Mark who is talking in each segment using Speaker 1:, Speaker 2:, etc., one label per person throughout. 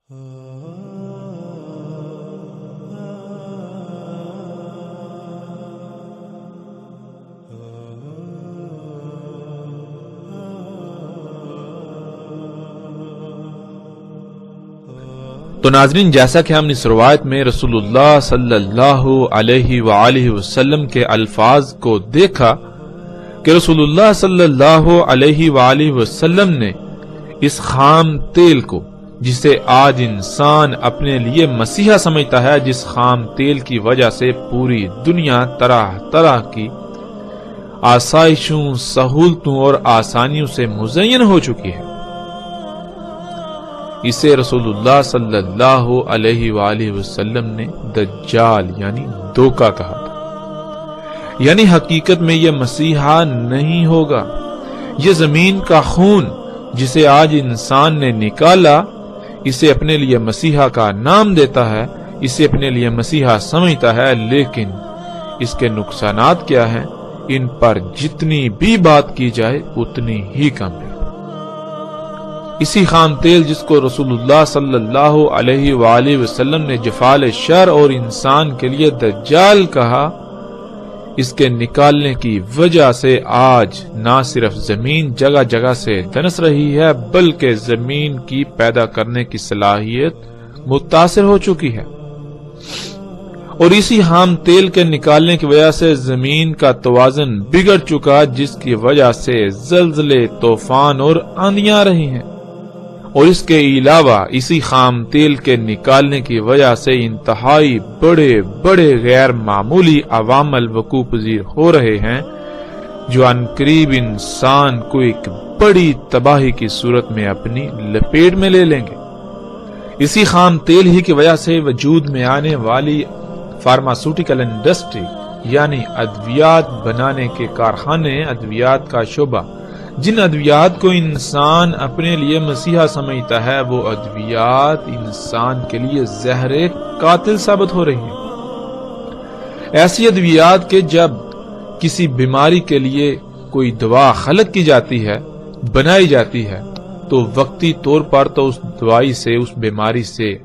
Speaker 1: تو ناظرین، جیسا کہ ہم اس روایت میں رسول اللہ صلی اللہ علیہ وآلہ وسلم کے الفاظ کو دیکھا کہ رسول اللہ صلی اللہ علیہ وآلہ وسلم نے اس خام تیل کو، جسے آج انسان اپنے لیے مسیحا سمجھتا ہے، جس خام تیل کی وجہ سے پوری دنیا طرح طرح کی آسائشوں، سہولتوں اور آسانیوں سے مزین ہو چکی ہے، اسے رسول اللہ صلی اللہ علیہ وآلہ وسلم نے دجال یعنی دھوکہ کہا تھا۔ یعنی حقیقت میں یہ مسیحا نہیں ہوگا۔ یہ زمین کا خون جسے آج انسان نے نکالا، اسے اپنے لیے مسیحا کا نام دیتا ہے، اسے اپنے لیے مسیحا سمجھتا ہے، لیکن اس کے نقصانات کیا ہیں؟ ان پر جتنی بھی بات کی جائے اتنی ہی کم ہے۔ اسی خام تیل جس کو رسول اللہ صلی اللہ علیہ وآلہ وسلم نے جفال شر اور انسان کے لیے دجال کہا، اس کے نکالنے کی وجہ سے آج نہ صرف زمین جگہ جگہ سے دنس رہی ہے، بلکہ زمین کی پیدا کرنے کی صلاحیت متاثر ہو چکی ہے، اور اسی خام تیل کے نکالنے کی وجہ سے زمین کا توازن بگڑ چکا، جس کی وجہ سے زلزلے، طوفان اور آندیاں آ رہی ہیں، اور اس کے علاوہ اسی خام تیل کے نکالنے کی وجہ سے انتہائی بڑے بڑے غیر معمولی عوامل وقوع پذیر ہو رہے ہیں، جو عنقریب انسان کو ایک بڑی تباہی کی صورت میں اپنی لپیٹ میں لے لیں گے۔ اسی خام تیل ہی کی وجہ سے وجود میں آنے والی فارماسیوٹیکل انڈسٹری یعنی ادویات بنانے کے کارخانے، ادویات کا شعبہ، جن ادویات کو انسان اپنے لیے مسیحا سمجھتا ہے، وہ ادویات انسان کے لیے زہر قاتل ثابت ہو رہی ہیں۔ ایسی ادویات کہ جب کسی بیماری کے لیے کوئی دوا خلق کی جاتی ہے، بنائی جاتی ہے، تو وقتی طور پر تو اس دوائی سے، اس بیماری سے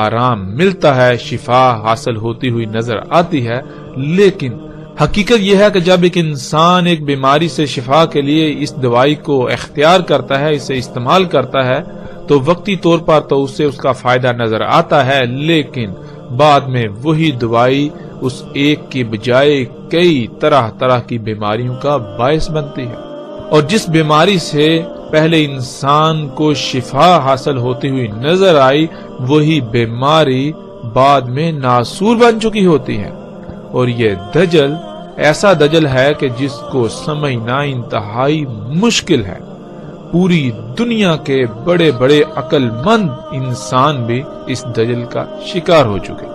Speaker 1: آرام ملتا ہے، شفا حاصل ہوتی ہوئی نظر آتی ہے، لیکن حقیقت یہ ہے کہ جب ایک انسان ایک بیماری سے شفا کے لیے اس دوائی کو اختیار کرتا ہے، اسے استعمال کرتا ہے، تو وقتی طور پر تو اسے اس کا فائدہ نظر آتا ہے، لیکن بعد میں وہی دوائی اس ایک کی بجائے کئی طرح طرح کی بیماریوں کا باعث بنتی ہے، اور جس بیماری سے پہلے انسان کو شفا حاصل ہوتی ہوئی نظر آئی، وہی بیماری بعد میں ناسور بن چکی ہوتی ہے۔ اور یہ دجل ایسا دجل ہے کہ جس کو سمجھنا انتہائی مشکل ہے۔ پوری دنیا کے بڑے بڑے عقل مند انسان بھی اس دجل کا شکار ہو چکے۔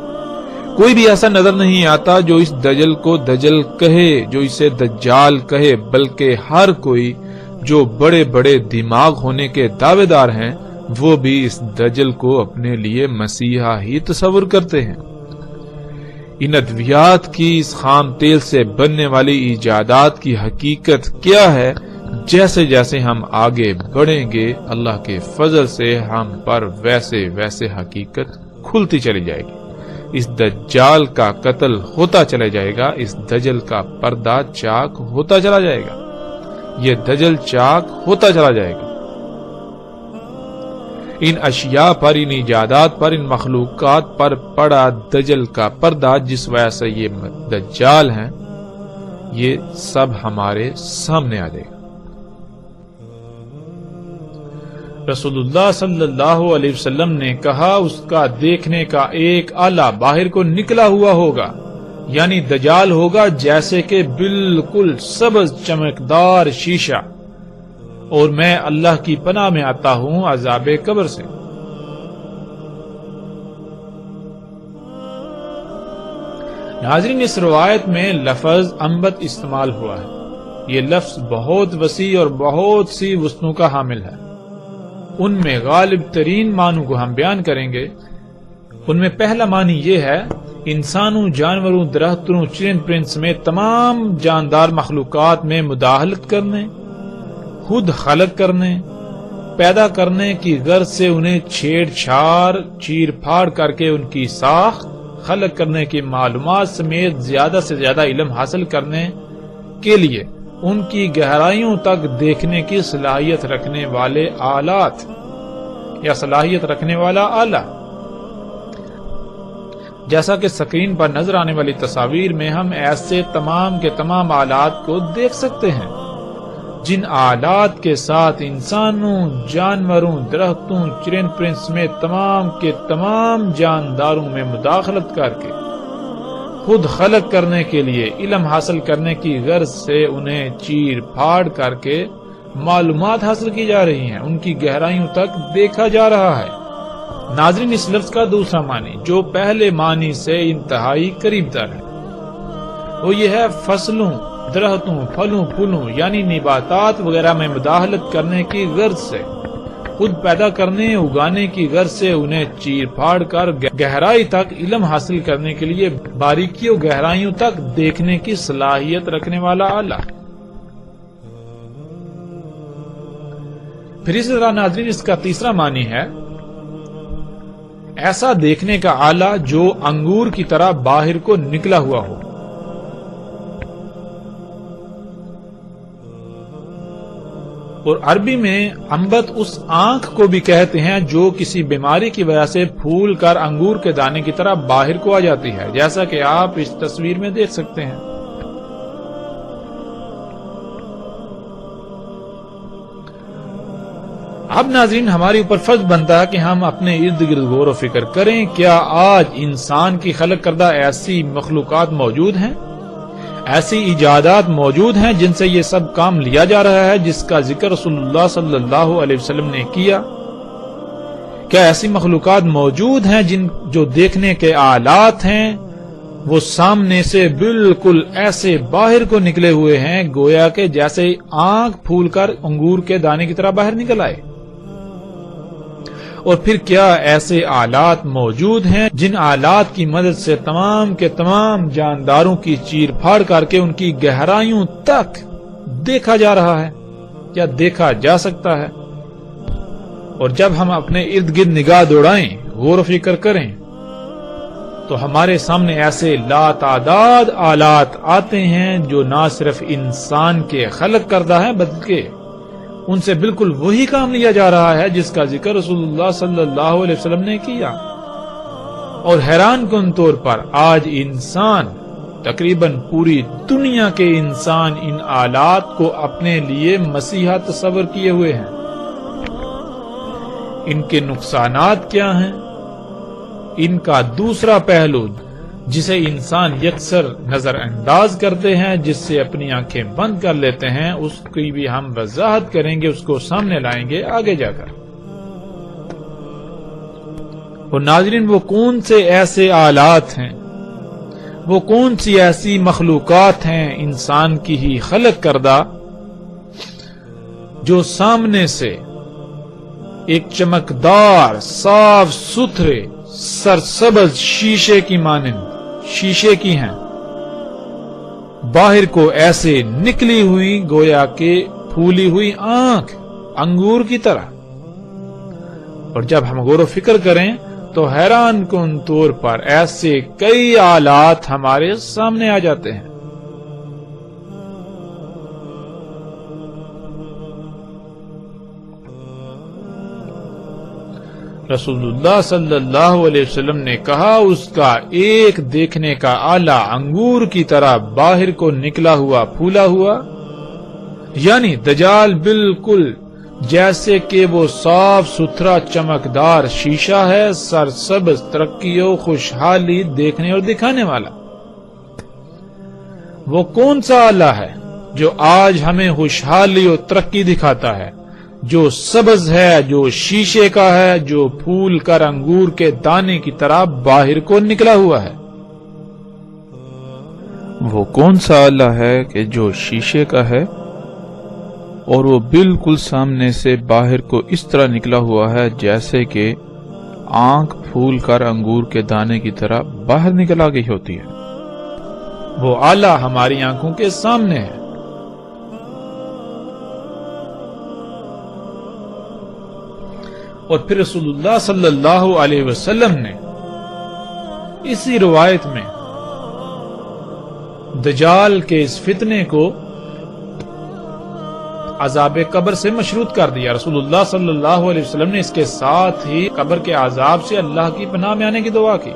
Speaker 1: کوئی بھی ایسا نظر نہیں آتا جو اس دجل کو دجل کہے، جو اسے دجال کہے، بلکہ ہر کوئی جو بڑے بڑے دماغ ہونے کے دعوے دار ہیں، وہ بھی اس دجل کو اپنے لیے مسیحا ہی تصور کرتے ہیں۔ ان ادویات کی، اس خام تیل سے بننے والی ایجادات کی حقیقت کیا ہے؟ جیسے جیسے ہم آگے بڑھیں گے، اللہ کے فضل سے ہم پر ویسے ویسے حقیقت کھلتی چلی جائے گی۔ اس دجال کا قتل ہوتا چلا جائے گا، اس دجل کا پردہ چاک ہوتا چلا جائے گا، یہ دجل چاک ہوتا چلا جائے گا۔ ان اشیاء پر، ان ایجادات پر، ان مخلوقات پر پڑا دجل کا پردہ، جس وجہ سے یہ دجال ہیں، یہ سب ہمارے سامنے آ جائے گا۔ رسول اللہ صلی اللہ علیہ وسلم نے کہا، اس کا دیکھنے کا ایک آلہ باہر کو نکلا ہوا ہوگا، یعنی دجال ہوگا جیسے کہ بالکل سبز چمکدار شیشہ، اور میں اللہ کی پناہ میں آتا ہوں عذاب قبر سے۔ ناظرین، اس روایت میں لفظ انبت استعمال ہوا ہے۔ یہ لفظ بہت وسیع اور بہت سی وسعتوں کا حامل ہے۔ ان میں غالب ترین معنوں کو ہم بیان کریں گے۔ ان میں پہلا معنی یہ ہے، انسانوں، جانوروں، درختوں، چرند پرند سمیت تمام جاندار مخلوقات میں مداخلت کرنے، خود خلق کرنے، پیدا کرنے کی غرض سے انہیں چھیڑ چھاڑ چیر پھاڑ کر کے ان کی ساخت، خلق کرنے کی معلومات سمیت زیادہ سے زیادہ علم حاصل کرنے کے لیے ان کی گہرائیوں تک دیکھنے کی صلاحیت رکھنے والے آلات یا صلاحیت رکھنے والا آلہ، جیسا کہ سکرین پر نظر آنے والی تصاویر میں ہم ایسے تمام کے تمام آلات کو دیکھ سکتے ہیں جن آلات کے ساتھ انسانوں، جانوروں، درختوں، چرند پرند سمیت تمام کے تمام جانداروں میں مداخلت کر کے خود خلق کرنے کے لیے علم حاصل کرنے کی غرض سے انہیں چیر پھاڑ کر کے معلومات حاصل کی جا رہی ہیں، ان کی گہرائیوں تک دیکھا جا رہا ہے۔ ناظرین، اس لفظ کا دوسرا معنی جو پہلے معنی سے انتہائی قریب تر ہے وہ یہ ہے فصلوں، درختوں، پھلوں پھولوں یعنی نباتات وغیرہ میں مداخلت کرنے کی غرض سے، خود پیدا کرنے اگانے کی غرض سے انہیں چیر پھاڑ کر گہرائی تک علم حاصل کرنے کے لیے باریکیوں گہرائیوں تک دیکھنے کی صلاحیت رکھنے والا آلہ۔ پھر اسی طرح ناظرین اس کا تیسرا معنی ہے ایسا دیکھنے کا آلہ جو انگور کی طرح باہر کو نکلا ہوا ہو۔ اور عربی میں انبت اس آنکھ کو بھی کہتے ہیں جو کسی بیماری کی وجہ سے پھول کر انگور کے دانے کی طرح باہر کو آ جاتی ہے، جیسا کہ آپ اس تصویر میں دیکھ سکتے ہیں۔ اب ناظرین ہمارے اوپر فرض بنتا ہے کہ ہم اپنے ارد گرد غور و فکر کریں، کیا آج انسان کی خلق کردہ ایسی مخلوقات موجود ہیں، ایسی ایجادات موجود ہیں جن سے یہ سب کام لیا جا رہا ہے جس کا ذکر رسول اللہ صلی اللہ علیہ وسلم نے کیا؟ کیا ایسی مخلوقات موجود ہیں جو دیکھنے کے آلات ہیں وہ سامنے سے بالکل ایسے باہر کو نکلے ہوئے ہیں گویا کہ جیسے آنکھ پھول کر انگور کے دانے کی طرح باہر نکل آئے؟ اور پھر کیا ایسے آلات موجود ہیں جن آلات کی مدد سے تمام کے تمام جانداروں کی چیر پھاڑ کر کے ان کی گہرائیوں تک دیکھا جا رہا ہے یا دیکھا جا سکتا ہے؟ اور جب ہم اپنے ارد گرد نگاہ دوڑائیں، غور و فکر کریں تو ہمارے سامنے ایسے لا تعداد آلات آتے ہیں جو نہ صرف انسان کے خلق کردہ ہیں بلکہ ان سے بالکل وہی کام لیا جا رہا ہے جس کا ذکر رسول اللہ صلی اللہ علیہ وسلم نے کیا۔ اور حیران کن طور پر آج انسان، تقریباً پوری دنیا کے انسان ان آلات کو اپنے لیے مسیحا تصور کیے ہوئے ہیں۔ ان کے نقصانات کیا ہیں؟ ان کا دوسرا پہلو جسے انسان یکسر نظر انداز کرتے ہیں، جس سے اپنی آنکھیں بند کر لیتے ہیں، اس کی بھی ہم وضاحت کریں گے، اس کو سامنے لائیں گے آگے جا کر۔ اور ناظرین وہ کون سے ایسے آلات ہیں، وہ کون سی ایسی مخلوقات ہیں انسان کی ہی خلق کردہ جو سامنے سے ایک چمکدار صاف ستھرے سرسبز شیشے کی مانند شیشے کی ہیں، باہر کو ایسے نکلی ہوئی گویا کہ پھولی ہوئی آنکھ انگور کی طرح؟ اور جب ہم غور و فکر کریں تو حیران کن طور پر ایسے کئی آلات ہمارے سامنے آ جاتے ہیں۔ رسول اللہ صلی اللہ علیہ وسلم نے کہا اس کا ایک دیکھنے کا آلہ انگور کی طرح باہر کو نکلا ہوا پھولا ہوا، یعنی دجال بالکل جیسے کہ وہ صاف ستھرا چمکدار شیشہ ہے، سرسبز، ترقی و خوشحالی دیکھنے اور دکھانے والا۔ وہ کون سا آلہ ہے جو آج ہمیں خوشحالی اور ترقی دکھاتا ہے، جو سبز ہے، جو شیشے کا ہے، جو پھول کر انگور کے دانے کی طرح باہر کو نکلا ہوا ہے؟
Speaker 2: وہ کون سا آلہ ہے کہ جو شیشے کا ہے اور وہ بالکل سامنے سے باہر کو اس طرح نکلا ہوا ہے جیسے کہ آنکھ پھول کر انگور کے دانے کی طرح باہر نکل آ گئی ہوتی ہے؟
Speaker 1: وہ آلہ ہماری آنکھوں کے سامنے ہے۔ اور پھر رسول اللہ صلی اللہ علیہ وسلم نے اسی روایت میں دجال کے اس فتنے کو عذاب قبر سے مشروط کر دیا۔ رسول اللہ صلی اللہ علیہ وسلم نے اس کے ساتھ ہی قبر کے عذاب سے اللہ کی پناہ میں آنے کی دعا کی۔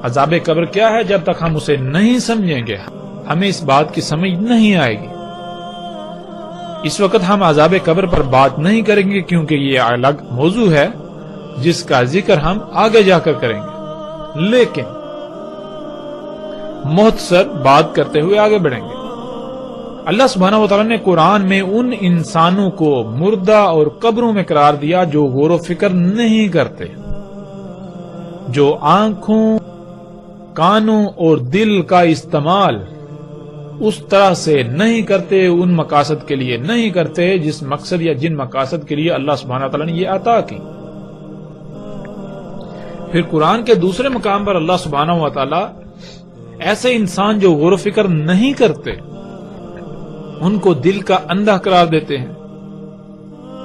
Speaker 1: عذاب قبر کیا ہے؟ جب تک ہم اسے نہیں سمجھیں گے ہمیں اس بات کی سمجھ نہیں آئے گی۔ اس وقت ہم عذاب قبر پر بات نہیں کریں گے کیونکہ یہ الگ موضوع ہے جس کا ذکر ہم آگے جا کر کریں گے، لیکن مختصر بات کرتے ہوئے آگے بڑھیں گے۔ اللہ سبحانہ و تعالیٰ نے قرآن میں ان انسانوں کو مردہ اور قبروں میں قرار دیا جو غور و فکر نہیں کرتے، جو آنکھوں، کانوں اور دل کا استعمال اس طرح سے نہیں کرتے، ان مقاصد کے لیے نہیں کرتے جس مقصد یا جن مقاصد کے لیے اللہ سبحانہ و تعالیٰ نے یہ عطا کی۔ پھر قرآن کے دوسرے مقام پر اللہ سبحانہ و تعالیٰ ایسے انسان جو غور و فکر نہیں کرتے ان کو دل کا اندھا قرار دیتے ہیں۔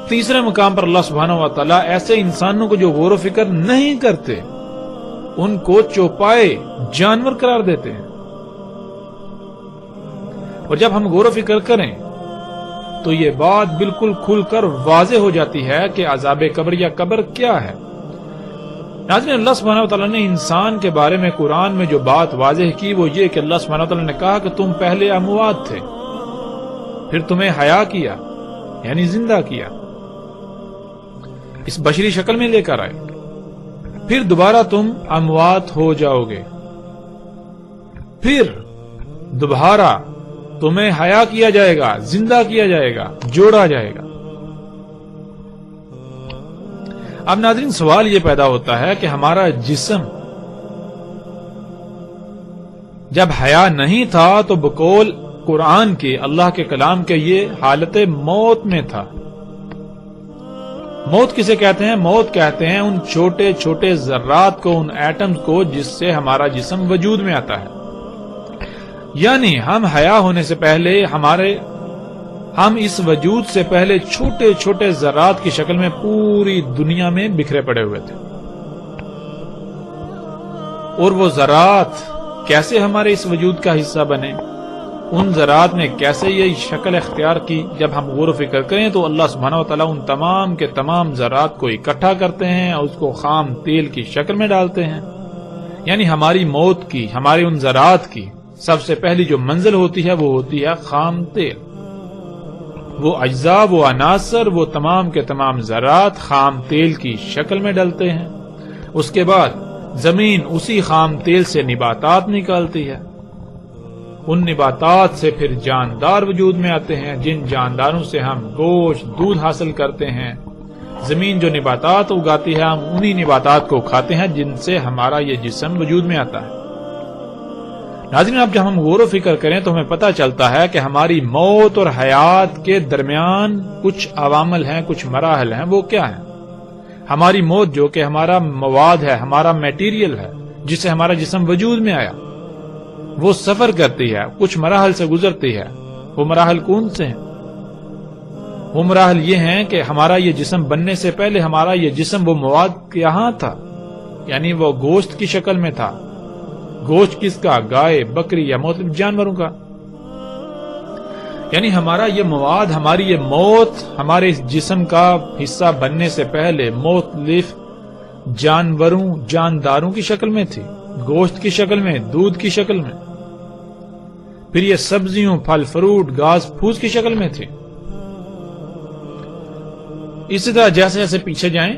Speaker 1: تیسرے مقام پر اللہ سبحانہ و تعالیٰ ایسے انسانوں کو جو غور و فکر نہیں کرتے ان کو چوپائے جانور قرار دیتے ہیں۔ اور جب ہم غور و فکر کریں تو یہ بات بالکل کھل کر واضح ہو جاتی ہے کہ عذاب قبر یا قبر کیا ہے۔ ناظرین، اللہ سبحانہ وتعالیٰ نے انسان کے بارے میں قرآن میں جو بات واضح کی وہ یہ کہ اللہ سبحانہ وتعالیٰ نے کہا کہ تم پہلے اموات تھے، پھر تمہیں حیا کیا یعنی زندہ کیا، اس بشری شکل میں لے کر آئے، پھر دوبارہ تم اموات ہو جاؤ گے، پھر دوبارہ تمہیں حیا کیا جائے گا، زندہ کیا جائے گا، جوڑا جائے گا۔ اب ناظرین، سوال یہ پیدا ہوتا ہے کہ ہمارا جسم جب حیا نہیں تھا تو بقول قرآن کے، اللہ کے کلام کے، یہ حالت موت میں تھا۔ موت کسے کہتے ہیں؟ موت کہتے ہیں ان چھوٹے چھوٹے ذرات کو، ان ایٹمز کو جس سے ہمارا جسم وجود میں آتا ہے۔ یعنی ہم حیا ہونے سے پہلے ہم اس وجود سے پہلے چھوٹے چھوٹے ذرات کی شکل میں پوری دنیا میں بکھرے پڑے ہوئے تھے، اور وہ ذرات کیسے ہمارے اس وجود کا حصہ بنے، ان ذرات نے کیسے یہ شکل اختیار کی، جب ہم غور و فکر کریں تو اللہ سبحانہ و تعالیٰ ان تمام کے تمام ذرات کو اکٹھا کرتے ہیں اور اس کو خام تیل کی شکل میں ڈالتے ہیں۔ یعنی ہماری موت کی، ہمارے ان ذرات کی سب سے پہلی جو منزل ہوتی ہے وہ ہوتی ہے خام تیل۔ وہ اجزاء، وہ عناصر، وہ تمام کے تمام ذرات خام تیل کی شکل میں ڈلتے ہیں۔ اس کے بعد زمین اسی خام تیل سے نباتات نکالتی ہے، ان نباتات سے پھر جاندار وجود میں آتے ہیں، جن جانداروں سے ہم گوشت، دودھ حاصل کرتے ہیں۔ زمین جو نباتات اگاتی ہے ہم انہی نباتات کو کھاتے ہیں جن سے ہمارا یہ جسم وجود میں آتا ہے۔ ناظرین، اب جب ہم غور و فکر کریں تو ہمیں پتہ چلتا ہے کہ ہماری موت اور حیات کے درمیان کچھ عوامل ہیں، کچھ مراحل ہیں۔ وہ کیا ہیں؟ ہماری موت جو کہ ہمارا مواد ہے، ہمارا میٹیریل ہے، جس سے ہمارا جسم وجود میں آیا، وہ سفر کرتی ہے، کچھ مراحل سے گزرتی ہے۔ وہ مراحل کون سے ہیں؟ وہ مراحل یہ ہیں کہ ہمارا یہ جسم بننے سے پہلے ہمارا یہ جسم وہ مواد یہاں تھا، یعنی وہ گوشت کی شکل میں تھا۔ گوشت کس کا؟ گائے، بکری یا مختلف جانوروں کا۔ یعنی ہمارا یہ مواد، ہماری یہ موت ہمارے اس جسم کا حصہ بننے سے پہلے مختلف جانوروں، جانداروں کی شکل میں تھی، گوشت کی شکل میں، دودھ کی شکل میں، پھر یہ سبزیوں، پھل فروٹ، گھاس پھوس کی شکل میں تھی۔ اسی طرح جیسے جیسے پیچھے جائیں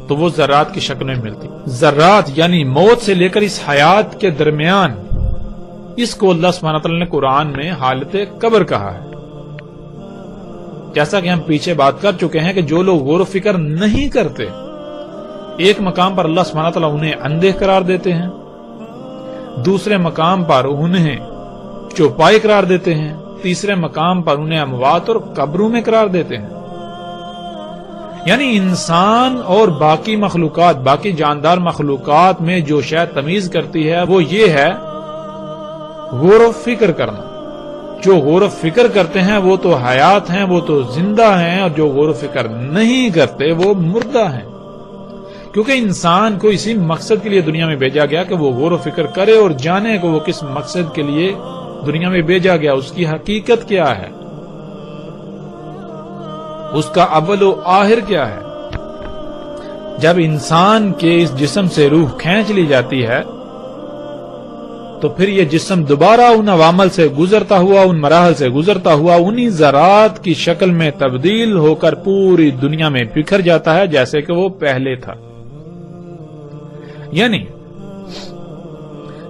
Speaker 1: تو وہ ذرات کی شکل میں ملتی۔ ذرات یعنی موت سے لے کر اس حیات کے درمیان، اس کو اللہ سبحانہ وتعالیٰ نے قرآن میں حالت قبر کہا ہے۔ جیسا کہ ہم پیچھے بات کر چکے ہیں کہ جو لوگ غور و فکر نہیں کرتے، ایک مقام پر اللہ سبحانہ وتعالیٰ انہیں اندھے قرار دیتے ہیں، دوسرے مقام پر انہیں چوپائے قرار دیتے ہیں، تیسرے مقام پر انہیں اموات اور قبروں میں قرار دیتے ہیں۔ یعنی انسان اور باقی مخلوقات، باقی جاندار مخلوقات میں جو شاید تمیز کرتی ہے وہ یہ ہے غور و فکر کرنا۔ جو غور و فکر کرتے ہیں وہ تو حیات ہیں، وہ تو زندہ ہیں، اور جو غور و فکر نہیں کرتے وہ مردہ ہیں، کیونکہ انسان کو اسی مقصد کے لیے دنیا میں بھیجا گیا کہ وہ غور و فکر کرے اور جانے کہ وہ کس مقصد کے لیے دنیا میں بھیجا گیا، اس کی حقیقت کیا ہے، اس کا اول و آخر کیا ہے۔ جب انسان کے اس جسم سے روح کھینچ لی جاتی ہے تو پھر یہ جسم دوبارہ ان عوامل سے گزرتا ہوا، ان مراحل سے گزرتا ہوا، انہی ذرات کی شکل میں تبدیل ہو کر پوری دنیا میں بکھر جاتا ہے جیسے کہ وہ پہلے تھا۔ یعنی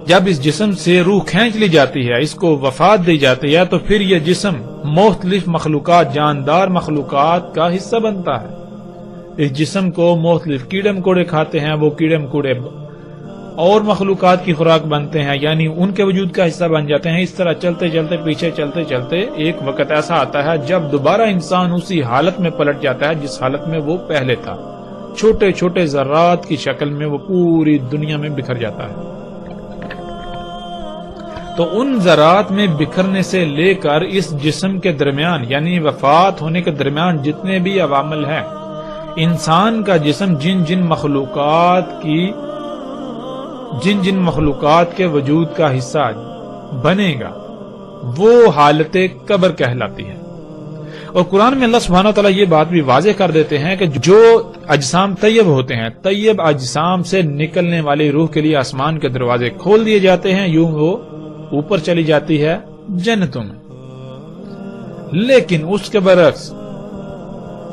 Speaker 1: جب اس جسم سے روح کھینچ لی جاتی ہے، اس کو وفات دی جاتی ہے، تو پھر یہ جسم مختلف مخلوقات، جاندار مخلوقات کا حصہ بنتا ہے۔ اس جسم کو مختلف کیڑے مکوڑے کھاتے ہیں، وہ کیڑے مکوڑے اور مخلوقات کی خوراک بنتے ہیں، یعنی ان کے وجود کا حصہ بن جاتے ہیں۔ اس طرح چلتے چلتے پیچھے چلتے چلتے ایک وقت ایسا آتا ہے جب دوبارہ انسان اسی حالت میں پلٹ جاتا ہے جس حالت میں وہ پہلے تھا، چھوٹے چھوٹے ذرات کی شکل میں وہ پوری دنیا میں بکھر جاتا ہے۔ تو ان ذرات میں بکھرنے سے لے کر اس جسم کے درمیان یعنی وفات ہونے کے درمیان جتنے بھی عوامل ہیں، انسان کا جسم جن جن مخلوقات کے وجود کا حصہ بنے گا وہ حالت قبر کہلاتی ہے۔ اور قرآن میں اللہ سبحانہ وتعالی یہ بات بھی واضح کر دیتے ہیں کہ جو اجسام طیب ہوتے ہیں، طیب اجسام سے نکلنے والی روح کے لیے آسمان کے دروازے کھول دیے جاتے ہیں، یوں وہ اوپر چلی جاتی ہے جنتوں میں۔ لیکن اس کے برعکس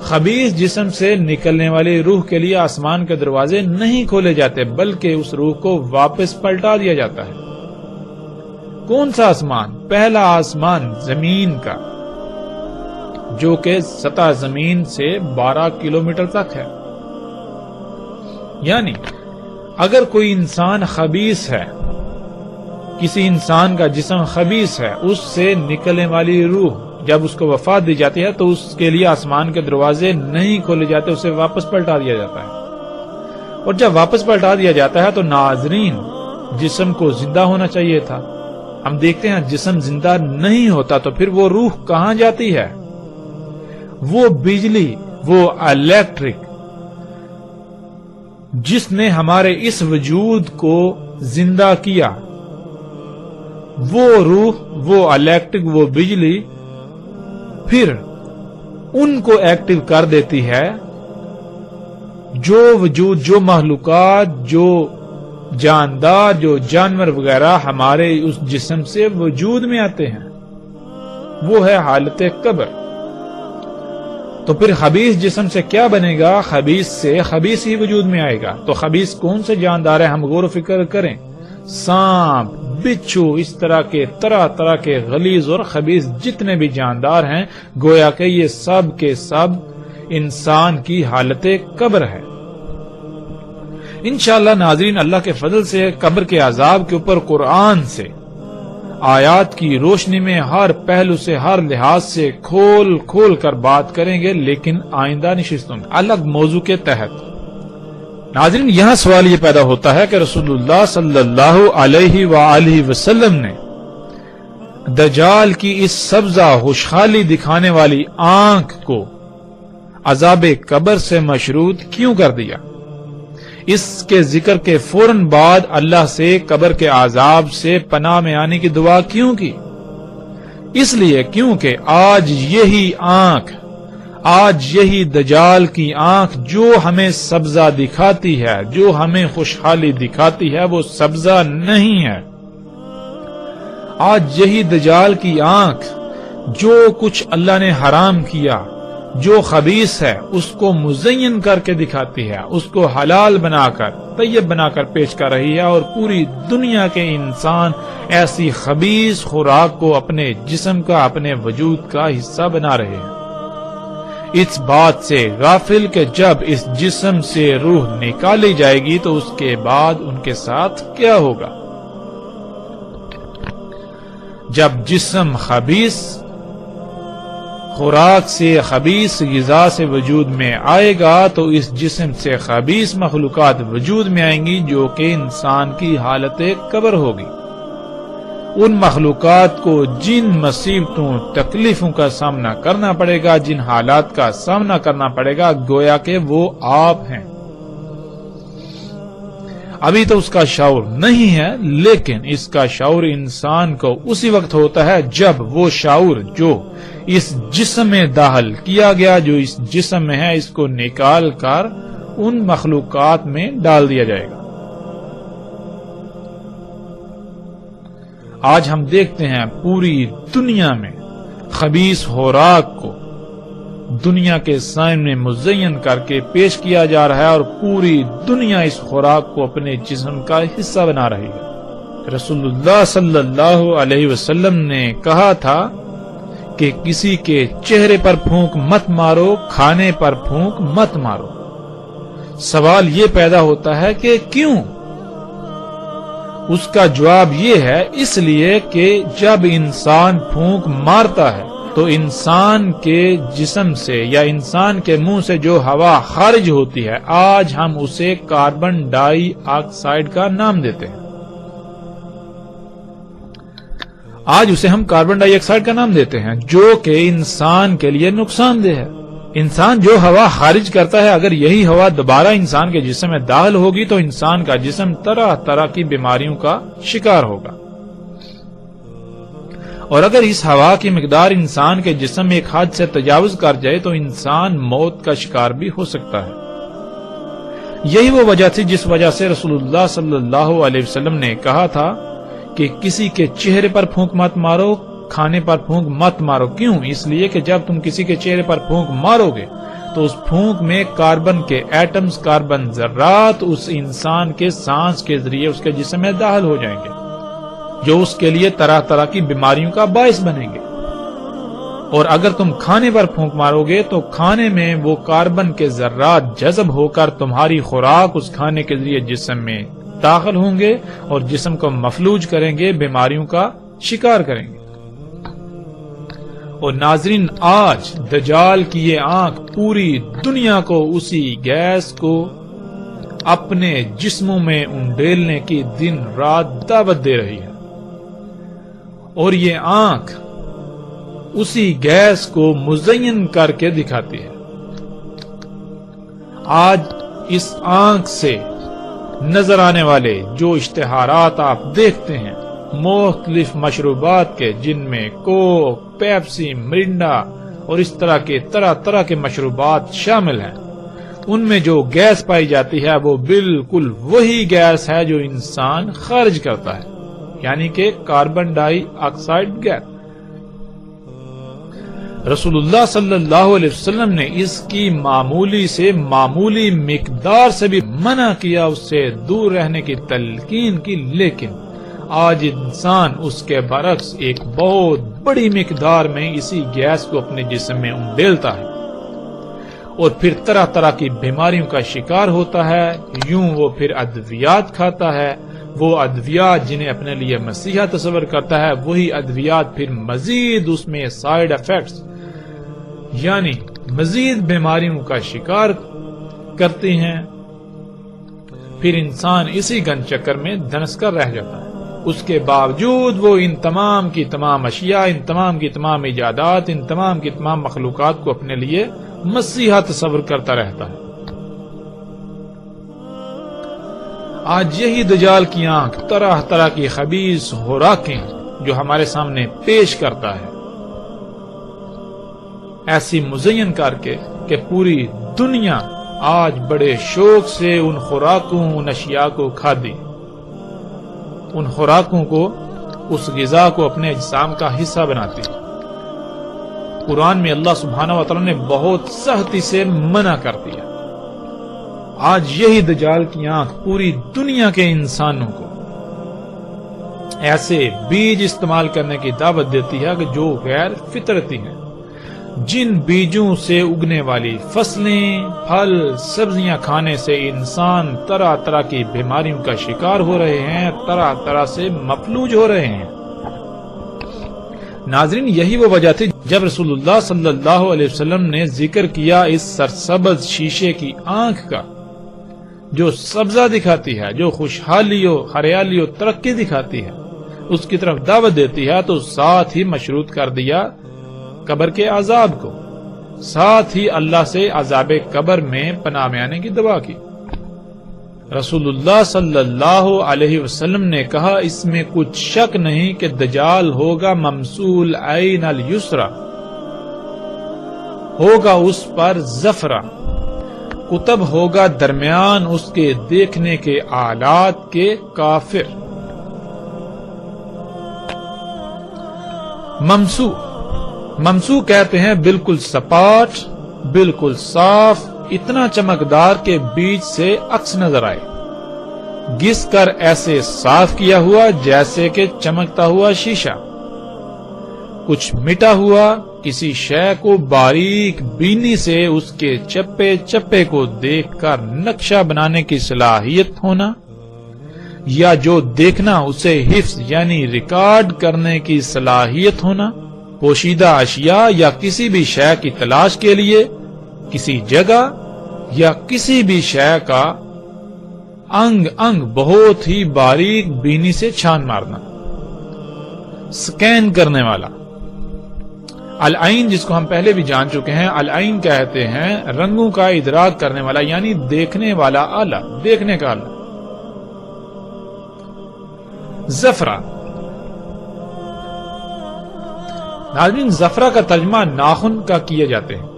Speaker 1: خبیث جسم سے نکلنے والی روح کے لیے آسمان کے دروازے نہیں کھولے جاتے، بلکہ اس روح کو واپس پلٹا دیا جاتا ہے۔ کون سا آسمان؟ پہلا آسمان زمین کا، جو کہ سطح زمین سے 12 کلومیٹر تک ہے۔ یعنی اگر کوئی انسان خبیث ہے، کسی انسان کا جسم خبیث ہے، اس سے نکلنے والی روح جب اس کو وفات دی جاتی ہے تو اس کے لیے آسمان کے دروازے نہیں کھولے جاتے، اسے واپس پلٹا دیا جاتا ہے۔ اور جب واپس پلٹا دیا جاتا ہے تو ناظرین، جسم کو زندہ ہونا چاہیے تھا، ہم دیکھتے ہیں جسم زندہ نہیں ہوتا، تو پھر وہ روح کہاں جاتی ہے؟ وہ بجلی، وہ الیکٹرک جس نے ہمارے اس وجود کو زندہ کیا، وہ روح، وہ الیکٹرک، وہ بجلی پھر ان کو ایکٹیو کر دیتی ہے جو وجود، جو مخلوقات، جو جاندار، جو جانور وغیرہ ہمارے اس جسم سے وجود میں آتے ہیں، وہ ہے حالت قبر۔ تو پھر خبیث جسم سے کیا بنے گا؟ خبیث سے خبیث ہی وجود میں آئے گا۔ تو خبیث کون سے جاندار ہیں؟ ہم غور و فکر کریں، سانپ، بچھو، اس طرح کے غلیظ اور خبیث جتنے بھی جاندار ہیں، گویا کہ یہ سب کے سب انسان کی حالت قبر ہے۔ انشاءاللہ ناظرین، اللہ کے فضل سے قبر کے عذاب کے اوپر قرآن سے آیات کی روشنی میں ہر پہلو سے، ہر لحاظ سے کھول کھول کر بات کریں گے، لیکن آئندہ نشستوں میں الگ موضوع کے تحت۔ ناظرین، یہاں سوال یہ پیدا ہوتا ہے کہ رسول اللہ صلی اللہ علیہ وآلہ وسلم نے دجال کی اس سبزہ خوشحالی دکھانے والی آنکھ کو عذاب قبر سے مشروط کیوں کر دیا؟ اس کے ذکر کے فوراً بعد اللہ سے قبر کے عذاب سے پناہ میں آنے کی دعا کیوں کی؟ اس لیے کیونکہ آج یہی دجال کی آنکھ جو ہمیں سبزہ دکھاتی ہے، جو ہمیں خوشحالی دکھاتی ہے، وہ سبزہ نہیں ہے۔ آج یہی دجال کی آنکھ جو کچھ اللہ نے حرام کیا، جو خبیث ہے، اس کو مزین کر کے دکھاتی ہے، اس کو حلال بنا کر، طیب بنا کر پیش کر رہی ہے، اور پوری دنیا کے انسان ایسی خبیث خوراک کو اپنے جسم کا، اپنے وجود کا حصہ بنا رہے ہیں۔ اس بات سے غافل کہ جب اس جسم سے روح نکالی جائے گی تو اس کے بعد ان کے ساتھ کیا ہوگا؟ جب جسم خبیث خوراک سے، خبیث غذا سے وجود میں آئے گا تو اس جسم سے خبیث مخلوقات وجود میں آئیں گی جو کہ انسان کی حالت قبر ہوگی۔ ان مخلوقات کو جن مصیبتوں تکلیفوں کا سامنا کرنا پڑے گا، جن حالات کا سامنا کرنا پڑے گا، گویا کہ وہ آپ ہیں۔ ابھی تو اس کا شعور نہیں ہے، لیکن اس کا شعور انسان کو اسی وقت ہوتا ہے جب وہ شعور جو اس جسم میں داخل کیا گیا، جو اس جسم میں ہے، اس کو نکال کر ان مخلوقات میں ڈال دیا جائے گا۔ آج ہم دیکھتے ہیں پوری دنیا میں خبیث خوراک کو دنیا کے سامنے مزین کر کے پیش کیا جا رہا ہے، اور پوری دنیا اس خوراک کو اپنے جسم کا حصہ بنا رہی ہے۔ رسول اللہ صلی اللہ علیہ وسلم نے کہا تھا کہ کسی کے چہرے پر پھونک مت مارو، کھانے پر پھونک مت مارو۔ سوال یہ پیدا ہوتا ہے کہ کیوں؟ اس کا جواب یہ ہے، اس لیے کہ جب انسان پھونک مارتا ہے تو انسان کے جسم سے یا انسان کے منہ سے جو ہوا خارج ہوتی ہے، آج ہم اسے کاربن ڈائی آکسائڈ کا نام دیتے ہیں۔ آج اسے ہم کاربن ڈائی آکسائڈ کا نام دیتے ہیں، جو کہ انسان کے لیے نقصان دہ ہے۔ انسان جو ہوا خارج کرتا ہے، اگر یہی ہوا دوبارہ انسان کے جسم میں داخل ہوگی تو انسان کا جسم طرح طرح کی بیماریوں کا شکار ہوگا۔ اور اگر اس ہوا کی مقدار انسان کے جسم میں ایک حد سے تجاوز کر جائے تو انسان موت کا شکار بھی ہو سکتا ہے۔ یہی وہ وجہ تھی جس وجہ سے رسول اللہ صلی اللہ علیہ وسلم نے کہا تھا کہ کسی کے چہرے پر پھونک مت مارو، کھانے پر پھونک مت مارو۔ کیوں؟ اس لیے کہ جب تم کسی کے چہرے پر پھونک مارو گے تو اس پھونک میں کاربن کے ایٹمز، کاربن ذرات اس انسان کے سانس کے ذریعے اس کے جسم میں داخل ہو جائیں گے، جو اس کے لیے طرح طرح کی بیماریوں کا باعث بنیں گے۔ اور اگر تم کھانے پر پھونک مارو گے تو کھانے میں وہ کاربن کے ذرات جذب ہو کر تمہاری خوراک اس کھانے کے ذریعے جسم میں داخل ہوں گے اور جسم کو مفلوج کریں گے، بیماریوں کا شکار کریں گے۔ اور ناظرین، آج دجال کی یہ آنکھ پوری دنیا کو اسی گیس کو اپنے جسموں میں انڈیلنے کی دن رات دعوت دے رہی ہے، اور یہ آنکھ اسی گیس کو مزین کر کے دکھاتی ہے۔ آج اس آنکھ سے نظر آنے والے جو اشتہارات آپ دیکھتے ہیں مختلف مشروبات کے، جن میں کوک، پیپسی، مرنڈا اور اس طرح کے مشروبات شامل ہیں، ان میں جو گیس پائی جاتی ہے وہ بالکل وہی گیس ہے جو انسان خارج کرتا ہے، یعنی کہ کاربن ڈائی آکسائڈ گیس۔ رسول اللہ صلی اللہ علیہ وسلم نے اس کی معمولی سے معمولی مقدار سے بھی منع کیا، اس سے دور رہنے کی تلقین کی، لیکن آج انسان اس کے برعکس ایک بہت بڑی مقدار میں اسی گیس کو اپنے جسم میں انڈیلتا ہے اور پھر طرح طرح کی بیماریوں کا شکار ہوتا ہے۔ یوں وہ پھر ادویات کھاتا ہے، وہ ادویات جنہیں اپنے لیے مسیحا تصور کرتا ہے، وہی ادویات پھر مزید اس میں سائیڈ ایفیکٹس یعنی مزید بیماریوں کا شکار کرتے ہیں۔ پھر انسان اسی گن چکر میں دھنس کر رہ جاتا ہے۔ اس کے باوجود وہ ان تمام کی تمام اشیاء، ان تمام کی تمام ایجادات، ان تمام کی تمام مخلوقات کو اپنے لیے مسیحا تصور کرتا رہتا ہے۔ آج یہی دجال کی آنکھ طرح طرح کی خبیث خوراکیں جو ہمارے سامنے پیش کرتا ہے، ایسی مزین کر کے کہ پوری دنیا آج بڑے شوق سے ان خوراکوں، ان اشیاء کو کھاتی، ان خوراکوں کو، اس غذا کو اپنے اجسام کا حصہ بناتی۔ قرآن میں اللہ سبحانہ و تعالی نے بہت سختی سے منع کر دیا۔ آج یہی دجال کی آنکھ پوری دنیا کے انسانوں کو ایسے بیج استعمال کرنے کی دعوت دیتی ہے کہ جو غیر فطرتی ہیں، جن بیجوں سے اگنے والی فصلیں، پھل، سبزیاں کھانے سے انسان طرح طرح کی بیماریوں کا شکار ہو رہے ہیں، طرح طرح سے مفلوج ہو رہے ہیں۔ ناظرین، یہی وہ وجہ تھی جب رسول اللہ صلی اللہ علیہ وسلم نے ذکر کیا اس سرسبز شیشے کی آنکھ کا، جو سبزہ دکھاتی ہے، جو خوشحالی و ہریالی و ترقی دکھاتی ہے، اس کی طرف دعوت دیتی ہے تو ساتھ ہی مشروط کر دیا قبر کے عذاب کو، ساتھ ہی اللہ سے عذاب قبر میں پناہ میں آنے کی دعا کی۔ رسول اللہ صلی اللہ علیہ وسلم نے کہا اس میں کچھ شک نہیں کہ دجال ہوگا ممسول عین الیسرا، ہوگا اس پر زفرہ، کتب ہوگا درمیان اس کے دیکھنے کے آلات کے کافر۔ ممسو کہتے ہیں بالکل سپاٹ، بالکل صاف، اتنا چمکدار کے بیچ سے عکس نظر آئے، گھس کر ایسے صاف کیا ہوا جیسے کہ چمکتا ہوا شیشہ، کچھ مٹا ہوا، کسی شے کو باریک بینی سے اس کے چپے چپے کو دیکھ کر نقشہ بنانے کی صلاحیت ہونا، یا جو دیکھنا اسے حفظ یعنی ریکارڈ کرنے کی صلاحیت ہونا، پوشیدہ اشیاء یا کسی بھی شے کی تلاش کے لیے کسی جگہ یا کسی بھی شے کا انگ انگ بہت ہی باریک بینی سے چھان مارنا، سکین کرنے والا۔ العین جس کو ہم پہلے بھی جان چکے ہیں، العین کہتے ہیں رنگوں کا ادراک کرنے والا یعنی دیکھنے والا آلہ، دیکھنے کا آلہ۔ زفرہ، ناظرین زفرہ کا ترجمہ ناخن کا کیے جاتے ہیں۔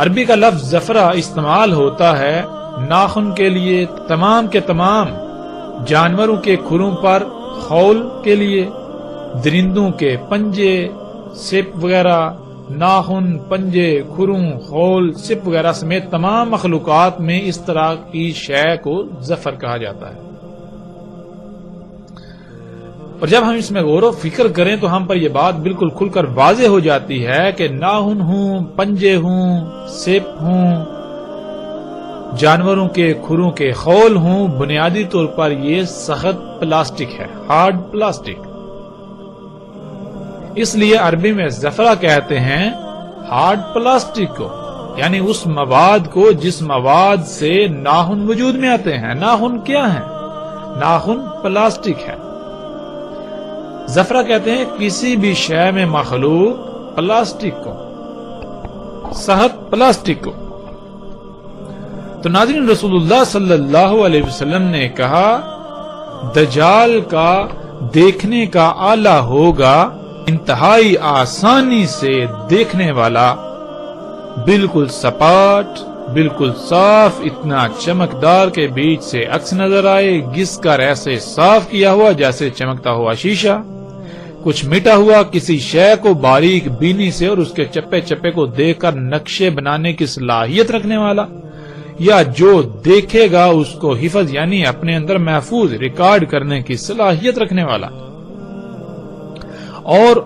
Speaker 1: عربی کا لفظ زفرہ استعمال ہوتا ہے ناخن کے لیے، تمام کے تمام جانوروں کے کھروں پر خول کے لیے، درندوں کے پنجے، سپ وغیرہ، ناخن، پنجے، کھروں، خول، سپ وغیرہ سمیت تمام مخلوقات میں اس طرح کی شے کو زفر کہا جاتا ہے۔ اور جب ہم اس میں غور و فکر کریں تو ہم پر یہ بات بالکل کھل کر واضح ہو جاتی ہے کہ ناخن ہوں، پنجے ہوں، سپ ہوں، جانوروں کے کھروں کے خول ہوں، بنیادی طور پر یہ سخت پلاسٹک ہے، ہارڈ پلاسٹک۔ اس لیے عربی میں زفرہ کہتے ہیں ہارڈ پلاسٹک کو، یعنی اس مواد کو جس مواد سے ناخن وجود میں آتے ہیں۔ ناخن کیا ہے؟ ناخن پلاسٹک ہے۔ زفرہ کہتے ہیں کسی بھی شے میں مخلوق پلاسٹک کو، سخت پلاسٹک کو۔ تو ناظرین رسول اللہ صلی اللہ علیہ وسلم نے کہا دجال کا دیکھنے کا آلہ ہوگا انتہائی آسانی سے دیکھنے والا، بالکل سپاٹ، بالکل صاف، اتنا چمکدار کے بیچ سے عکس نظر آئے، گھس کر ایسے صاف کیا ہوا جیسے چمکتا ہوا شیشہ، کچھ مٹا ہوا، کسی شے کو باریک بینی سے اور اس کے چپے چپے کو دیکھ کر نقشے بنانے کی صلاحیت رکھنے والا، یا جو دیکھے گا اس کو حفظ یعنی اپنے اندر محفوظ ریکارڈ کرنے کی صلاحیت رکھنے والا، اور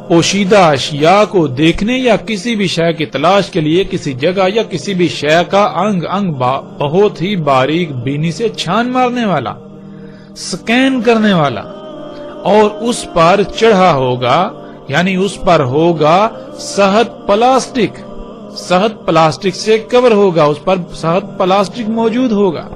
Speaker 1: پوشیدہ اشیاء کو دیکھنے یا کسی بھی شے کی تلاش کے لیے کسی جگہ یا کسی بھی شے کا انگ انگ بہت ہی باریک بینی سے چھان مارنے والا، سکین کرنے والا، اور اس پر چڑھا ہوگا یعنی اس پر ہوگا سخت پلاسٹک، سخت پلاسٹک سے کور ہوگا، اس پر سخت پلاسٹک موجود ہوگا۔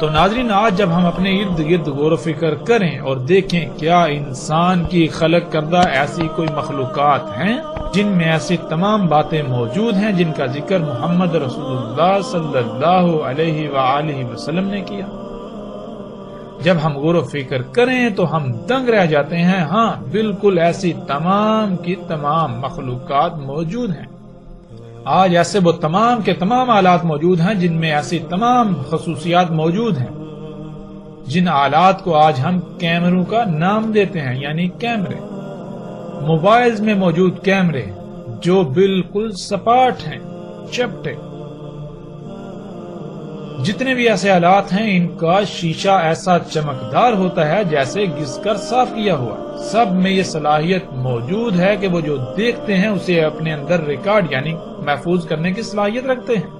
Speaker 1: تو ناظرین آج جب ہم اپنے ارد گرد غور و فکر کریں اور دیکھیں کیا انسان کی خلق کردہ ایسی کوئی مخلوقات ہیں جن میں ایسی تمام باتیں موجود ہیں جن کا ذکر محمد رسول اللہ صلی اللہ علیہ وآلہ وسلم نے کیا، جب ہم غور و فکر کریں تو ہم دنگ رہ جاتے ہیں۔ ہاں بالکل ایسی تمام کی تمام مخلوقات موجود ہیں۔ آج ایسے وہ تمام کے تمام آلات موجود ہیں جن میں ایسی تمام خصوصیات موجود ہیں جن آلات کو آج ہم کیمروں کا نام دیتے ہیں، یعنی کیمرے۔ موبائلز میں موجود کیمرے جو بالکل سپاٹ ہیں، چپٹے، جتنے بھی ایسے آلات ہیں ان کا شیشہ ایسا چمکدار ہوتا ہے جیسے گھس کر صاف کیا ہوا۔ سب میں یہ صلاحیت موجود ہے کہ وہ جو دیکھتے ہیں اسے اپنے اندر ریکارڈ یعنی محفوظ کرنے کی صلاحیت رکھتے ہیں۔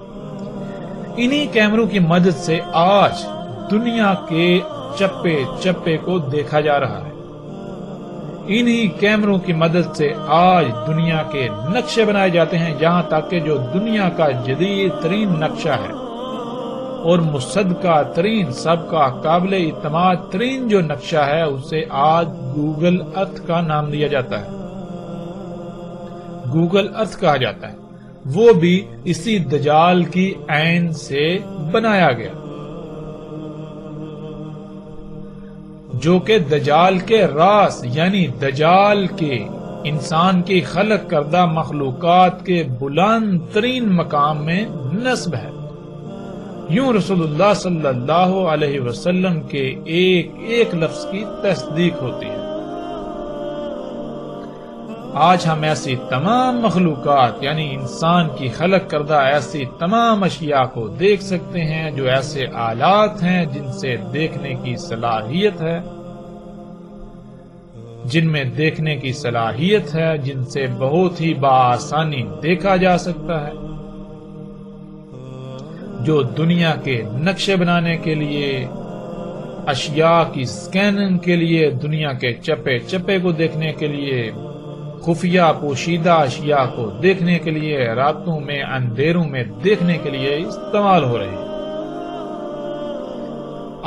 Speaker 1: انہی کیمروں کی مدد سے آج دنیا کے چپے چپے کو دیکھا جا رہا ہے۔ انہی کیمروں کی مدد سے آج دنیا کے نقشے بنائے جاتے ہیں، یہاں تک کہ جو دنیا کا جدید ترین نقشہ ہے اور مصدقہ ترین، سب کا قابل اعتماد ترین جو نقشہ ہے اسے آج گوگل ارتھ کا نام دیا جاتا ہے، گوگل ارتھ کہا جاتا ہے، وہ بھی اسی دجال کی عین سے بنایا گیا، جو کہ دجال کے راس یعنی دجال کے انسان کی خلق کردہ مخلوقات کے بلند ترین مقام میں نصب ہے۔ یوں رسول اللہ صلی اللہ علیہ وسلم کے ایک ایک لفظ کی تصدیق ہوتی ہے۔ آج ہم ایسی تمام مخلوقات یعنی انسان کی خلق کردہ ایسی تمام اشیاء کو دیکھ سکتے ہیں جو ایسے آلات ہیں جن سے دیکھنے کی صلاحیت ہے، جن میں دیکھنے کی صلاحیت ہے، جن سے بہت ہی بآسانی دیکھا جا سکتا ہے، جو دنیا کے نقشے بنانے کے لیے، اشیاء کی سکیننگ کے لیے، دنیا کے چپے چپے کو دیکھنے کے لیے، خفیہ پوشیدہ اشیاء کو دیکھنے کے لیے، راتوں میں اندھیروں میں دیکھنے کے لیے استعمال ہو رہے ہیں۔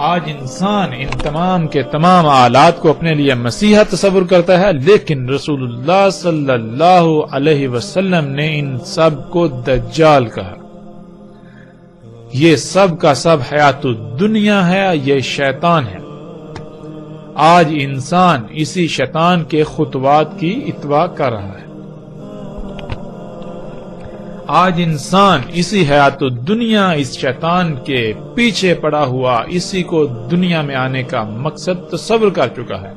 Speaker 1: آج انسان ان تمام کے تمام آلات کو اپنے لیے مسیحا تصور کرتا ہے، لیکن رسول اللہ صلی اللہ علیہ وسلم نے ان سب کو دجال کہا۔ یہ سب کا سب حیات الدنیا ہے، یہ شیطان ہے۔ آج انسان اسی شیطان کے خطوات کی اتباع کر رہا ہے۔ آج انسان اسی حیات الدنیا، اس شیطان کے پیچھے پڑا ہوا، اسی کو دنیا میں آنے کا مقصد تصور کر چکا ہے،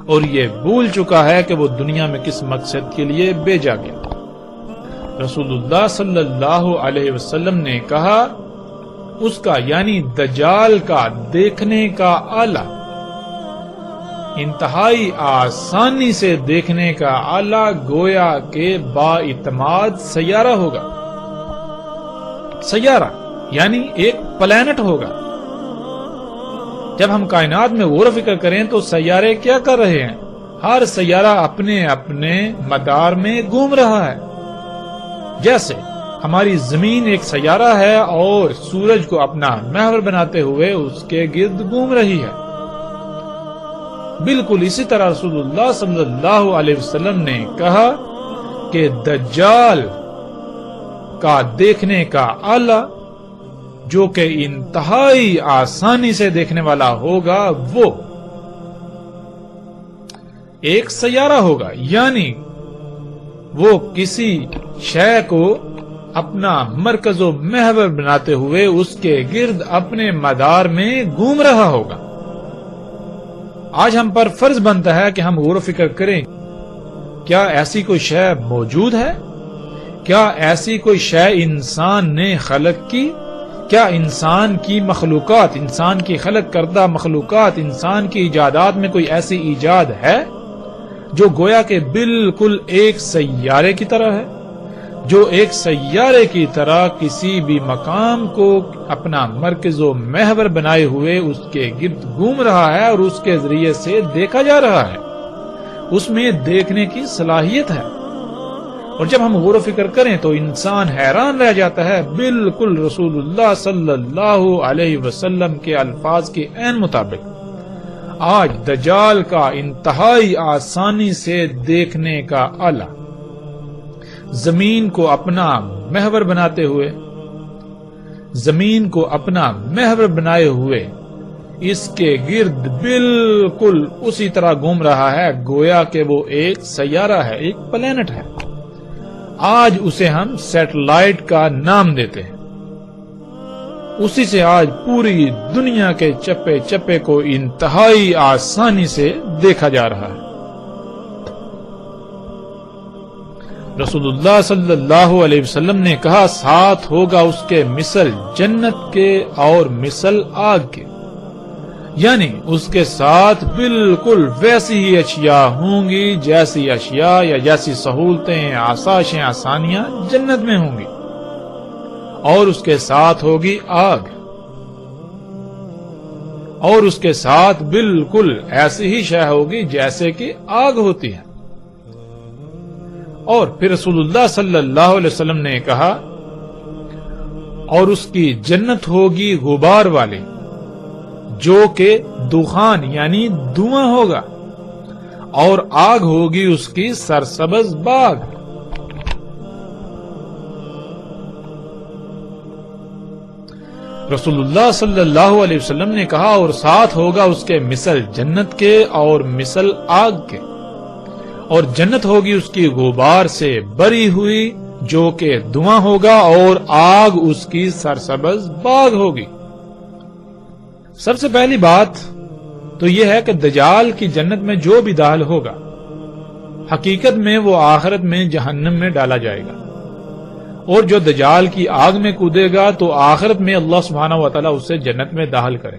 Speaker 1: اور یہ بھول چکا ہے کہ وہ دنیا میں کس مقصد کے لیے بھیجا گیا۔ رسول اللہ صلی اللہ علیہ وسلم نے کہا اس کا یعنی دجال کا دیکھنے کا آلہ، انتہائی آسانی سے دیکھنے کا آلہ گویا کہ بااعتماد سیارہ ہوگا۔ سیارہ یعنی ایک پلانٹ ہوگا۔ جب ہم کائنات میں غور و فکر کریں تو سیارے کیا کر رہے ہیں؟ ہر سیارہ اپنے اپنے مدار میں گھوم رہا ہے۔ جیسے ہماری زمین ایک سیارہ ہے اور سورج کو اپنا محور بناتے ہوئے اس کے گرد گھوم رہی ہے، بالکل اسی طرح رسول اللہ صلی اللہ علیہ وسلم نے کہا کہ دجال کا دیکھنے کا آلہ جو کہ انتہائی آسانی سے دیکھنے والا ہوگا وہ ایک سیارہ ہوگا، یعنی وہ کسی شے کو اپنا مرکز و محور بناتے ہوئے اس کے گرد اپنے مدار میں گھوم رہا ہوگا۔ آج ہم پر فرض بنتا ہے کہ ہم غور و فکر کریں، کیا ایسی کوئی شے موجود ہے؟ کیا ایسی کوئی شے انسان نے خلق کی؟ کیا انسان کی مخلوقات، انسان کی خلق کردہ مخلوقات، انسان کی ایجادات میں کوئی ایسی ایجاد ہے جو گویا کہ بالکل ایک سیارے کی طرح ہے، جو ایک سیارے کی طرح کسی بھی مقام کو اپنا مرکز و محور بنائے ہوئے اس کے گرد گھوم رہا ہے اور اس کے ذریعے سے دیکھا جا رہا ہے؟ اس میں دیکھنے کی صلاحیت ہے۔ اور جب ہم غور و فکر کریں تو انسان حیران رہ جاتا ہے، بالکل رسول اللہ صلی اللہ علیہ وسلم کے الفاظ کے عین مطابق آج دجال کا انتہائی آسانی سے دیکھنے کا آلہ، زمین کو اپنا محور بناتے ہوئے، زمین کو اپنا محور بنائے ہوئے اس کے گرد بالکل اسی طرح گھوم رہا ہے گویا کہ وہ ایک سیارہ ہے، ایک پلانٹ ہے۔ آج اسے ہم سیٹلائٹ کا نام دیتے ہیں۔ اسی سے آج پوری دنیا کے چپے چپے کو انتہائی آسانی سے دیکھا جا رہا ہے۔ رسول اللہ صلی اللہ علیہ وسلم نے کہا ساتھ ہوگا اس کے مثل جنت کے اور مثل آگ کے، یعنی اس کے ساتھ بالکل ویسی ہی اشیاء ہوں گی جیسی اشیاء یا جیسی سہولتیں، آسائشیں، آسانیاں جنت میں ہوں گی، اور اس کے ساتھ ہوگی آگ، اور اس کے ساتھ بالکل ایسی ہی شے ہوگی جیسے کہ آگ ہوتی ہے۔ اور پھر رسول اللہ صلی اللہ علیہ وسلم نے کہا اور اس کی جنت ہوگی غبار والی جو کہ دخان یعنی دھواں ہوگا، اور آگ ہوگی اس کی سرسبز باغ۔ رسول اللہ صلی اللہ علیہ وسلم نے کہا اور ساتھ ہوگا اس کے مثل جنت کے اور مثل آگ کے، اور جنت ہوگی اس کی غبار سے بری ہوئی جو کہ دھواں ہوگا، اور آگ اس کی سرسبز باغ ہوگی۔ سب سے پہلی بات تو یہ ہے کہ دجال کی جنت میں جو بھی داخل ہوگا حقیقت میں وہ آخرت میں جہنم میں ڈالا جائے گا، اور جو دجال کی آگ میں کودے گا تو آخرت میں اللہ سبحانہ و تعالیٰ اسے جنت میں داخل کرے۔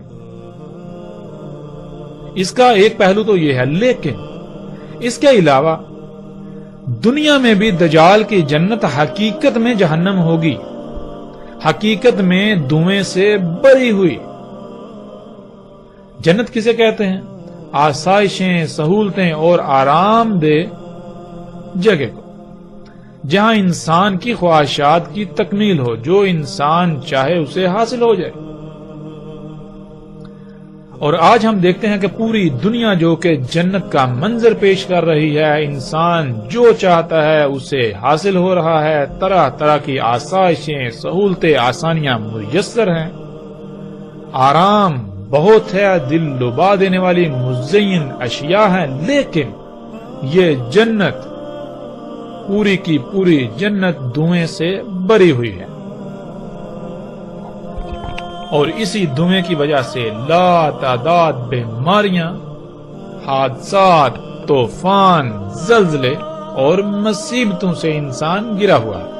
Speaker 1: اس کا ایک پہلو تو یہ ہے، لیکن اس کے علاوہ دنیا میں بھی دجال کی جنت حقیقت میں جہنم ہوگی، حقیقت میں دھویں سے بری ہوئی۔ جنت کسے کہتے ہیں؟ آسائشیں، سہولتیں اور آرام دہ جگہ کو، جہاں انسان کی خواہشات کی تکمیل ہو، جو انسان چاہے اسے حاصل ہو جائے۔ اور آج ہم دیکھتے ہیں کہ پوری دنیا جو کہ جنت کا منظر پیش کر رہی ہے، انسان جو چاہتا ہے اسے حاصل ہو رہا ہے، طرح طرح کی آسائشیں، سہولتیں، آسانیاں میسر ہیں، آرام بہت ہے، دل لبا دینے والی مزین اشیاء ہیں، لیکن یہ جنت پوری کی پوری جنت دھویں سے بری ہوئی ہے، اور اسی دھویں کی وجہ سے لا تعداد بیماریاں، حادثات، طوفان، زلزلے اور مصیبتوں سے انسان گرا ہوا ہے۔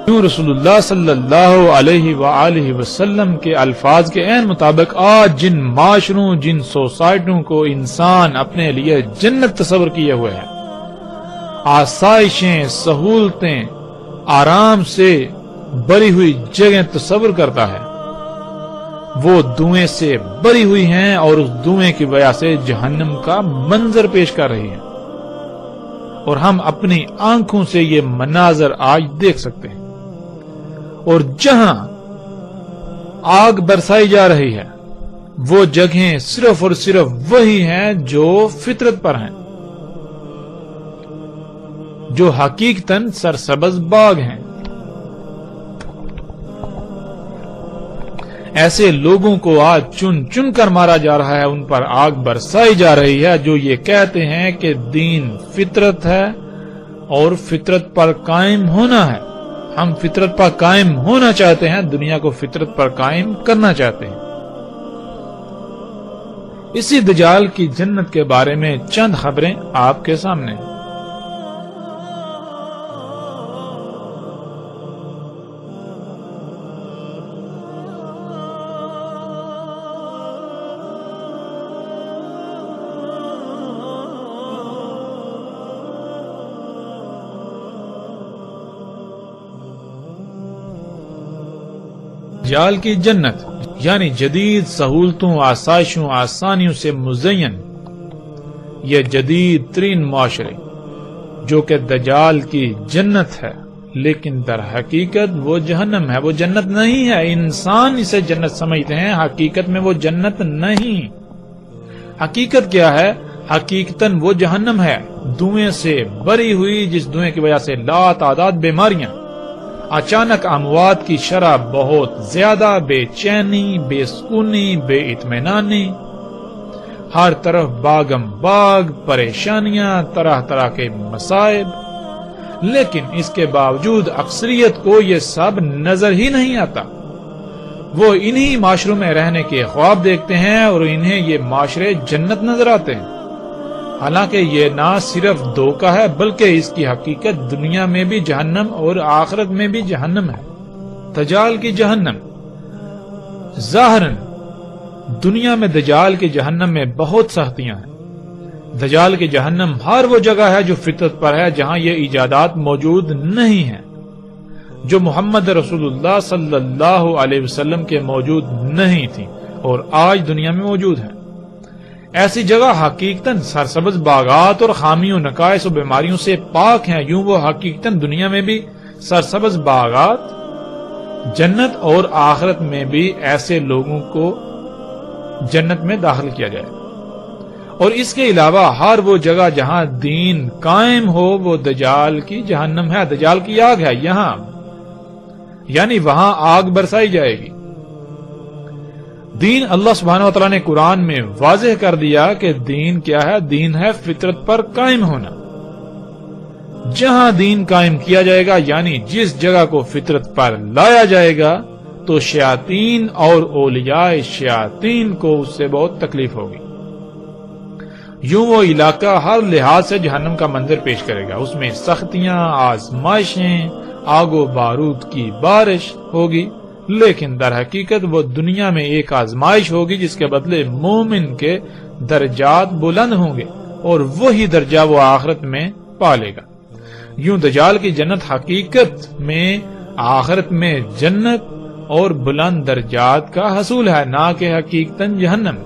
Speaker 1: کیوں رسول اللہ صلی اللہ علیہ وآلہ وسلم کے الفاظ کے عین مطابق آج جن معاشروں، جن سوسائٹیوں کو انسان اپنے لیے جنت تصور کیے ہوئے ہیں، آسائشیں، سہولتیں، آرام سے بری ہوئی جگہ تصور کرتا ہے، وہ دھویں سے بری ہوئی ہیں، اور اس دھویں کی وجہ سے جہنم کا منظر پیش کر رہی ہیں، اور ہم اپنی آنکھوں سے یہ مناظر آج دیکھ سکتے ہیں۔ اور جہاں آگ برسائی جا رہی ہے وہ جگہیں صرف اور صرف وہی ہیں جو فطرت پر ہیں، جو حقیقتاً سرسبز باغ ہیں۔ ایسے لوگوں کو آج چن چن کر مارا جا رہا ہے، ان پر آگ برسائی جا رہی ہے جو یہ کہتے ہیں کہ دین فطرت ہے اور فطرت پر قائم ہونا ہے، ہم فطرت پر قائم ہونا چاہتے ہیں، دنیا کو فطرت پر قائم کرنا چاہتے ہیں۔ اسی دجال کی جنت کے بارے میں چند خبریں آپ کے سامنے۔ دجال کی جنت یعنی جدید سہولتوں، آسائشوں، آسانیوں سے مزین یہ جدید ترین معاشرے جو کہ دجال کی جنت ہے، لیکن در حقیقت وہ جہنم ہے، وہ جنت نہیں ہے۔ انسان اسے جنت سمجھتے ہیں، حقیقت میں وہ جنت نہیں۔ حقیقت کیا ہے؟ حقیقتاً وہ جہنم ہے، دھویں سے بری ہوئی، جس دھویں کی وجہ سے لا تعداد بیماریاں، اچانک اموات کی شرح بہت زیادہ، بے چینی، بے سکونی، بے اطمینانی، ہر طرف باغم باغ، پریشانیاں، طرح طرح کے مصائب، لیکن اس کے باوجود اکثریت کو یہ سب نظر ہی نہیں آتا۔ وہ انہی معاشروں میں رہنے کے خواب دیکھتے ہیں اور انہیں یہ معاشرے جنت نظر آتے ہیں، حالانکہ یہ نہ صرف دھوکہ ہے بلکہ اس کی حقیقت دنیا میں بھی جہنم اور آخرت میں بھی جہنم ہے۔ دجال کی جہنم ظاہراً دنیا میں دجال کی جہنم میں بہت سختیاں ہیں۔ دجال کی جہنم ہر وہ جگہ ہے جو فطرت پر ہے، جہاں یہ ایجادات موجود نہیں ہیں، جو محمد رسول اللہ صلی اللہ علیہ وسلم کے موجود نہیں تھی اور آج دنیا میں موجود ہیں۔ ایسی جگہ حقیقتاً سرسبز باغات اور خامیوں، نقائص و بیماریوں سے پاک ہیں۔ یوں وہ حقیقتاً دنیا میں بھی سرسبز باغات، جنت اور آخرت میں بھی ایسے لوگوں کو جنت میں داخل کیا جائے، اور اس کے علاوہ ہر وہ جگہ جہاں دین قائم ہو وہ دجال کی جہنم ہے، دجال کی آگ ہے یہاں، یعنی وہاں آگ برسائی جائے گی۔ دین اللہ سبحانہ و تعالیٰ نے قرآن میں واضح کر دیا کہ دین کیا ہے، دین ہے فطرت پر قائم ہونا۔ جہاں دین قائم کیا جائے گا، یعنی جس جگہ کو فطرت پر لایا جائے گا، تو شیاطین اور اولیاء شیاطین کو اس سے بہت تکلیف ہوگی۔ یوں وہ علاقہ ہر لحاظ سے جہنم کا منظر پیش کرے گا، اس میں سختیاں، آزمائشیں، آگ و بارود کی بارش ہوگی، لیکن در حقیقت وہ دنیا میں ایک آزمائش ہوگی جس کے بدلے مومن کے درجات بلند ہوں گے، اور وہی درجہ وہ آخرت میں پالے گا۔ یوں دجال کی جنت حقیقت میں آخرت میں جنت اور بلند درجات کا حصول ہے، نہ کہ حقیقتاً جہنم۔